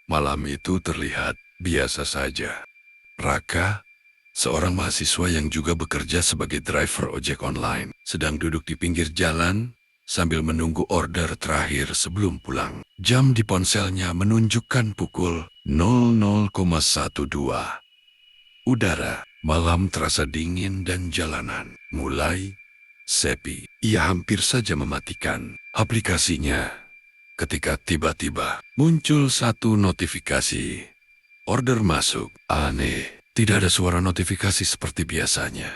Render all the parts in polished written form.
Malam itu terlihat biasa saja. Raka, seorang mahasiswa yang juga bekerja sebagai driver ojek online, sedang duduk di pinggir jalan sambil menunggu order terakhir sebelum pulang. Jam di ponselnya menunjukkan pukul 00,12. Udara malam terasa dingin dan jalanan mulai sepi. Ia hampir saja mematikan aplikasinya ketika tiba-tiba muncul satu notifikasi. Order masuk. Aneh, tidak ada suara notifikasi seperti biasanya.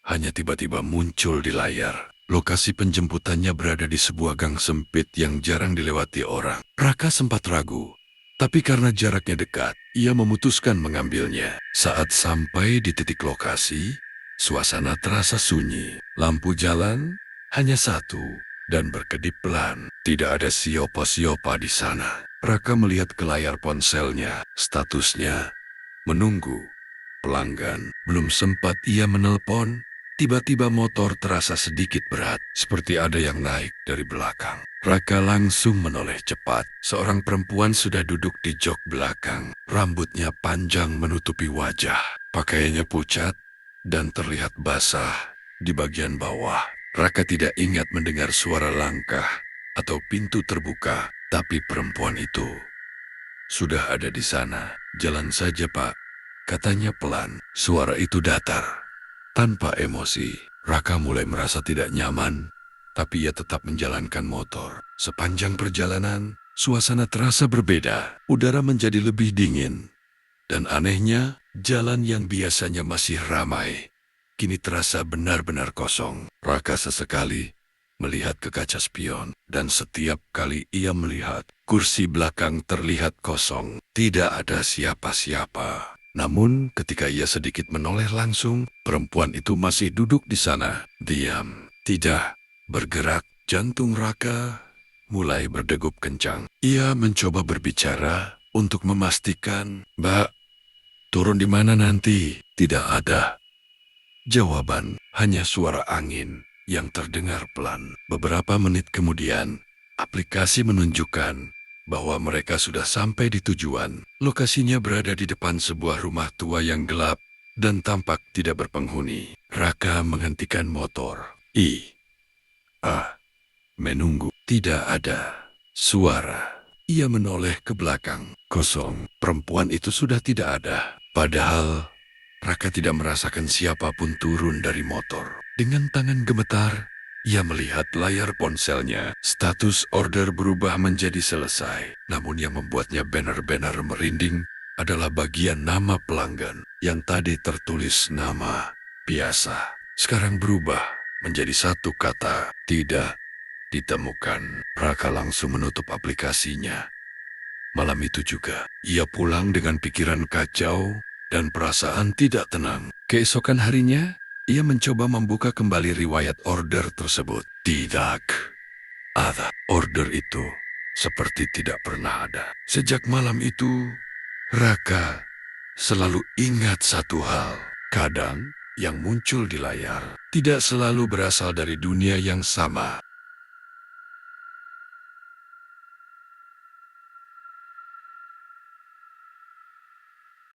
Hanya tiba-tiba muncul di layar. Lokasi penjemputannya berada di sebuah gang sempit yang jarang dilewati orang. Raka sempat ragu, tapi karena jaraknya dekat, ia memutuskan mengambilnya. Saat sampai di titik lokasi, suasana terasa sunyi. Lampu jalan hanya satu dan berkedip pelan. Tidak ada siapa-siapa di sana. Raka melihat ke layar ponselnya. Statusnya menunggu pelanggan. Belum sempat ia menelpon, tiba-tiba motor terasa sedikit berat, seperti ada yang naik dari belakang. Raka langsung menoleh cepat. Seorang perempuan sudah duduk di jok belakang. Rambutnya panjang menutupi wajah. Pakaiannya pucat dan terlihat basah di bagian bawah. Raka tidak ingat mendengar suara langkah atau pintu terbuka, tapi perempuan itu sudah ada di sana. Jalan saja, Pak, katanya pelan. Suara itu datar, tanpa emosi. Raka mulai merasa tidak nyaman, tapi ia tetap menjalankan motor. Sepanjang perjalanan, suasana terasa berbeda. Udara menjadi lebih dingin. Dan anehnya, jalan yang biasanya masih ramai, kini terasa benar-benar kosong. Raka sesekali melihat ke kaca spion, dan setiap kali ia melihat, kursi belakang terlihat kosong. Tidak ada siapa-siapa. Namun, ketika ia sedikit menoleh langsung, perempuan itu masih duduk di sana, diam, tidak bergerak. Jantung Raka mulai berdegup kencang. Ia mencoba berbicara untuk memastikan, "Mbak, turun di mana nanti?" Tidak ada jawaban, hanya suara angin yang terdengar pelan. Beberapa menit kemudian, aplikasi menunjukkan bahwa mereka sudah sampai di tujuan. Lokasinya berada di depan sebuah rumah tua yang gelap dan tampak tidak berpenghuni. Raka menghentikan motor. Menunggu. Tidak ada suara. Ia menoleh ke belakang. Kosong. Perempuan itu sudah tidak ada. Padahal Raka tidak merasakan siapapun turun dari motor. Dengan tangan gemetar, ia melihat layar ponselnya. Status order berubah menjadi selesai. Namun yang membuatnya benar-benar merinding adalah bagian nama pelanggan. Yang tadi tertulis nama biasa, sekarang berubah menjadi satu kata, tidak ditemukan. Raka langsung menutup aplikasinya. Malam itu juga, ia pulang dengan pikiran kacau dan perasaan tidak tenang. Keesokan harinya, ia mencoba membuka kembali riwayat order tersebut. Tidak ada. Order itu seperti tidak pernah ada. Sejak malam itu, Raka selalu ingat satu hal. Kadang yang muncul di layar tidak selalu berasal dari dunia yang sama.